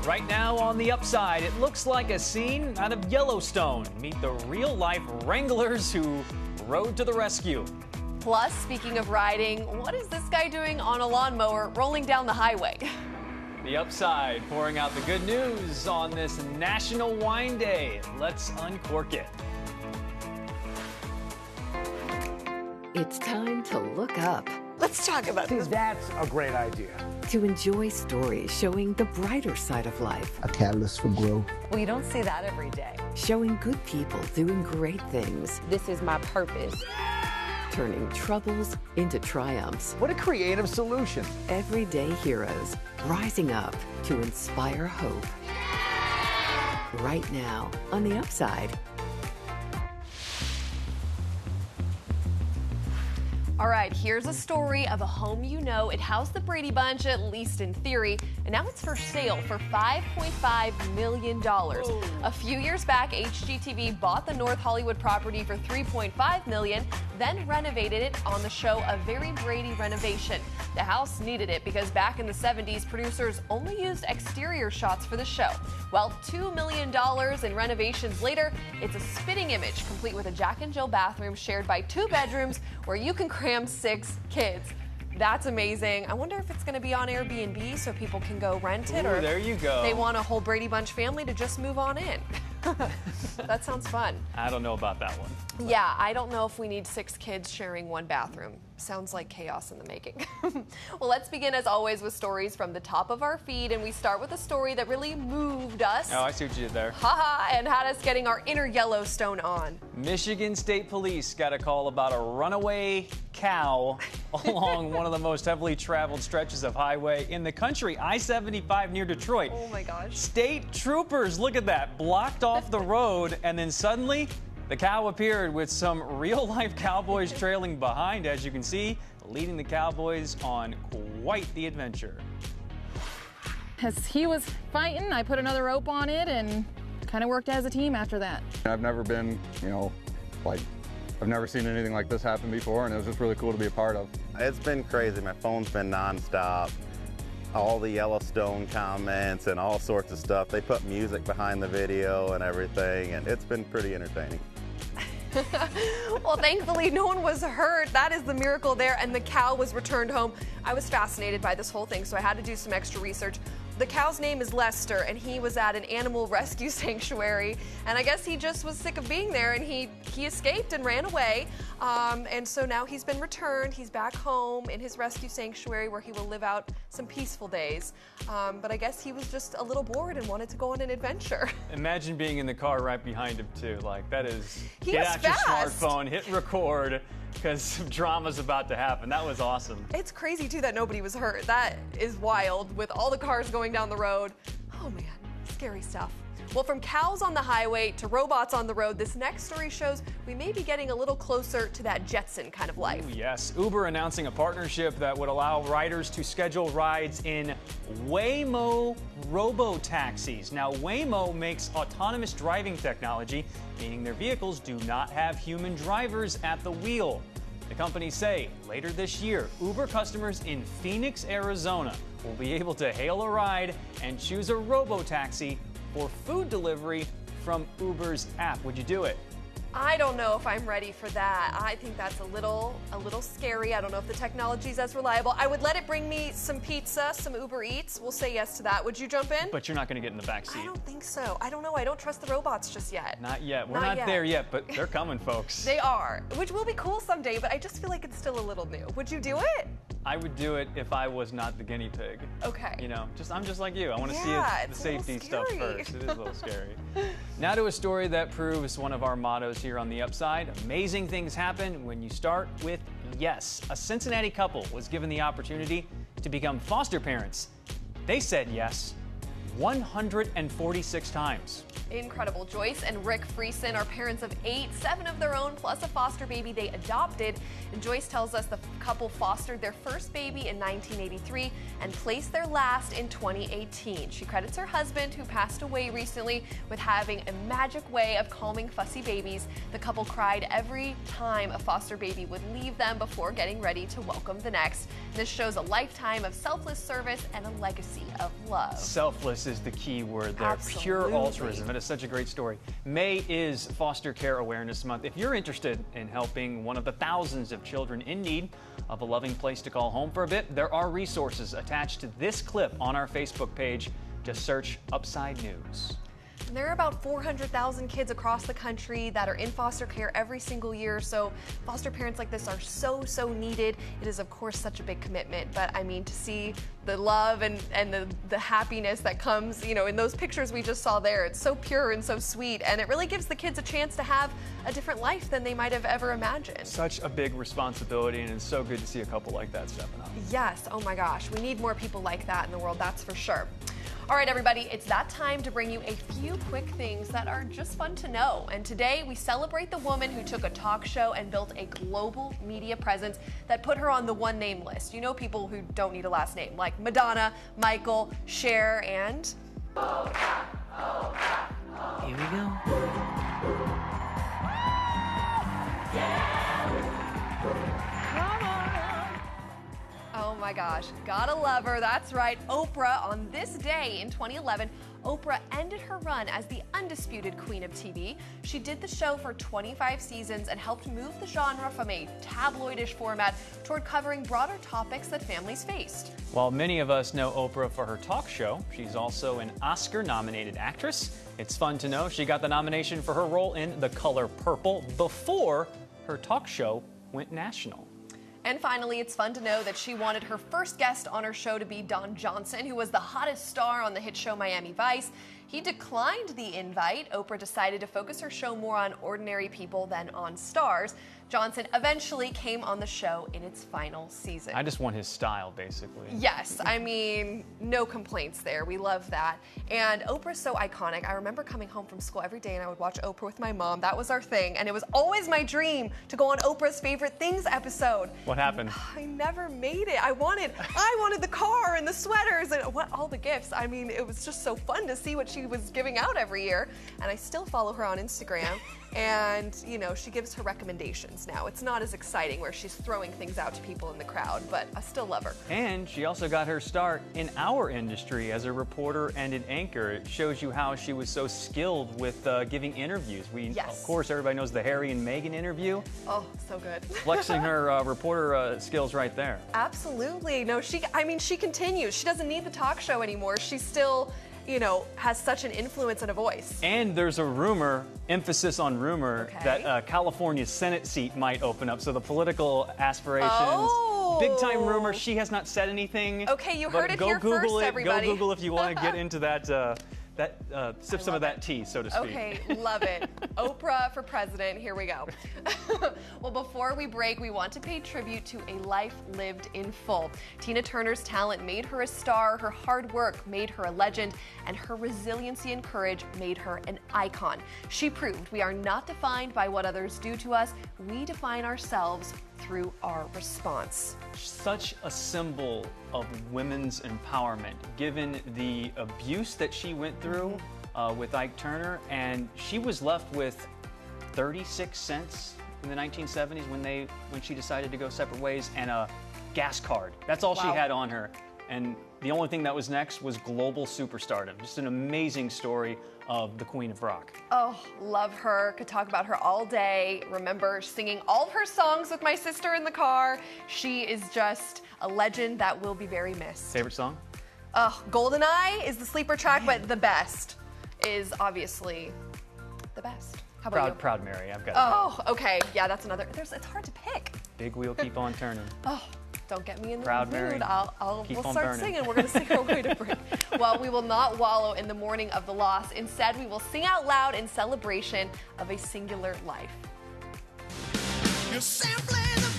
Right now on the upside, it looks like a scene out of Yellowstone. Meet the real-life wranglers who rode to the rescue. Plus, speaking of riding, what is this guy doing on a lawnmower rolling down the highway? The upside, pouring out the good news on this National Wine Day. Let's uncork it. It's time to look up. Let's talk about this. That's a great idea. To enjoy stories showing the brighter side of life. A catalyst for growth. Well, you don't see that every day. Showing good people doing great things. This is my purpose. Turning troubles into triumphs. What a creative solution. Everyday heroes rising up to inspire hope. Right now on the upside. All right, here's a story of a home you know. It housed the Brady Bunch, at least in theory, and now it's for sale for $5.5 million. A few years back, HGTV bought the North Hollywood property for $3.5 million, then renovated it on the show A Very Brady Renovation. The house needed it because back in the 70s, producers only used exterior shots for the show. Well, $2 million in renovations later, it's a spitting image, complete with a Jack and Jill bathroom shared by 2 bedrooms where you can cram 6 kids. That's amazing. I wonder if it's going to be on Airbnb so people can go rent it, or there you go. They want a whole Brady Bunch family to just move on in. That sounds fun. I don't know about that one. Yeah, I don't know if we need 6 kids sharing one bathroom. Sounds like chaos in the making. Well, let's begin as always with stories from the top of our feed, and we start with a story that really moved us. Oh, I see what you did there. Haha, and had us getting our inner Yellowstone on. Michigan State Police got a call about a runaway cow along one of the most heavily traveled stretches of highway in the country, I-75 near Detroit. Oh my gosh. State troopers, look at that, blocked off the road, and then suddenly the cow appeared with some real-life cowboys trailing behind, as you can see, leading the cowboys on quite the adventure. As he was fighting, I put another rope on it and kind of worked as a team after that. I've never been, I've never seen anything like this happen before, and it was just really cool to be a part of. It's been crazy. My phone's been nonstop. All the Yellowstone comments and all sorts of stuff. They put music behind the video and everything, and it's been pretty entertaining. Well, thankfully, no one was hurt. That is the miracle there, and the cow was returned home. I was fascinated by this whole thing, so I had to do some extra research. The cow's name is Lester, and he was at an animal rescue sanctuary, and I guess he just was sick of being there, and he escaped and ran away, and so now he's been returned. He's back home in his rescue sanctuary where he will live out some peaceful days, but I guess he was just a little bored and wanted to go on an adventure. Imagine being in the car right behind him, too. Like, that is, He get was out fast. your smartphone, hit record, because some drama's about to happen. That was awesome. It's crazy, too, that nobody was hurt. That is wild, with all the cars going down the road. Oh, man, scary stuff. Well, from cows on the highway to robots on the road, this next story shows we may be getting a little closer to that Jetson kind of life. Ooh, yes, Uber announcing a partnership that would allow riders to schedule rides in Waymo robo-taxis. Now, Waymo makes autonomous driving technology, meaning their vehicles do not have human drivers at the wheel. The companies say later this year, Uber customers in Phoenix, Arizona will be able to hail a ride and choose a robo-taxi for food delivery from Uber's app. Would you do it? I don't know if I'm ready for that. I think that's a little scary. I don't know if the technology is as reliable. I would let it bring me some pizza, some Uber Eats. We'll say yes to that. Would you jump in? But you're not going to get in the back seat. I don't think so. I don't know. I don't trust the robots just yet. Not yet. We're not there yet, but they're coming, folks. They are, which will be cool someday, but I just feel like it's still a little new. Would you do it? I would do it if I was not the guinea pig. Okay. You know, I'm just like you. I want to see the safety stuff first. It is a little scary. Now to a story that proves one of our mottos here on the Upside. Amazing things happen when you start with yes. A Cincinnati couple was given the opportunity to become foster parents. They said yes 146 times. Incredible. Joyce and Rick Friesen are parents of 8, 7 of their own, plus a foster baby they adopted. And Joyce tells us the couple fostered their first baby in 1983 and placed their last in 2018. She credits her husband, who passed away recently, with having a magic way of calming fussy babies. The couple cried every time a foster baby would leave them before getting ready to welcome the next. This shows a lifetime of selfless service and a legacy of love. Selfless Justice is the key word there. Absolutely. Pure altruism. That is such a great story. May is Foster Care Awareness Month. If you're interested in helping one of the thousands of children in need of a loving place to call home for a bit, there are resources attached to this clip on our Facebook page. Just search Upside News. There are about 400,000 kids across the country that are in foster care every single year, so foster parents like this are so needed. It is, of course, such a big commitment, but I mean, to see the love and the happiness that comes, you know, in those pictures we just saw there, it's so pure and so sweet, and it really gives the kids a chance to have a different life than they might have ever imagined. Such a big responsibility, and it's so good to see a couple like that stepping up. Yes, oh my gosh, we need more people like that in the world, that's for sure. All right, everybody, it's that time to bring you a few quick things that are just fun to know. And today we celebrate the woman who took a talk show and built a global media presence that put her on the one name list. You know, people who don't need a last name, like Madonna, Michael, Cher, and... Oprah, Oprah, Oprah. Here we go. Oh my gosh, gotta love her. That's right, Oprah. On this day in 2011, Oprah ended her run as the undisputed queen of TV. She did the show for 25 seasons and helped move the genre from a tabloidish format toward covering broader topics that families faced. While many of us know Oprah for her talk show, she's also an Oscar-nominated actress. It's fun to know she got the nomination for her role in The Color Purple before her talk show went national. And finally, it's fun to know that she wanted her first guest on her show to be Don Johnson, who was the hottest star on the hit show Miami Vice. He declined the invite. Oprah decided to focus her show more on ordinary people than on stars. Johnson eventually came on the show in its final season. I just want his style, basically. Yes, I mean, no complaints there. We love that. And Oprah's so iconic. I remember coming home from school every day and I would watch Oprah with my mom. That was our thing. And it was always my dream to go on Oprah's Favorite Things episode. What happened? I never made it. I wanted the car and the sweaters and all the gifts. I mean, it was just so fun to see what she was giving out every year. And I still follow her on Instagram. And, you know, she gives her recommendations now. It's not as exciting where she's throwing things out to people in the crowd, but I still love her. And she also got her start in our industry as a reporter and an anchor. It shows you how she was so skilled with giving interviews. Yes. Of course, everybody knows the Harry and Meghan interview. Oh, so good. Flexing her reporter skills right there. Absolutely. No, she continues. She doesn't need the talk show anymore. She's still, you know, has such an influence and a voice. And there's a rumor, emphasis on rumor, Okay. that California's Senate seat might open up. So the political aspirations, big time rumor. She has not said anything. Okay, you but heard it go here Google first, it. everybody. Go Google if you want to get into that, sip some of that tea, so to speak. Okay, love it. Oprah for president, here we go. Well, before we break, we want to pay tribute to a life lived in full. Tina Turner's talent made her a star, her hard work made her a legend, and her resiliency and courage made her an icon. She proved we are not defined by what others do to us, we define ourselves through our response. Such a symbol of women's empowerment, given the abuse that she went through with Ike Turner, and she was left with 36 cents in the 1970s when she decided to go separate ways, and a gas card. That's all she had on her. And the only thing that was next was global superstardom. Just an amazing story of the Queen of Rock. Oh, love her. Could talk about her all day. Remember singing all of her songs with my sister in the car. She is just a legend that will be very missed. Favorite song? GoldenEye is the sleeper track, but the best is obviously the best. How about you? Proud Mary, I've got it. Oh, okay. Yeah, that's another. It's hard to pick. Big wheel keep on turning. Oh, don't get me in the Proud mood. Mary. We'll on start burning. singing. We're going to sing our way to break. Well, we will not wallow in the mourning of the loss. Instead, we will sing out loud in celebration of a singular life. You're simply the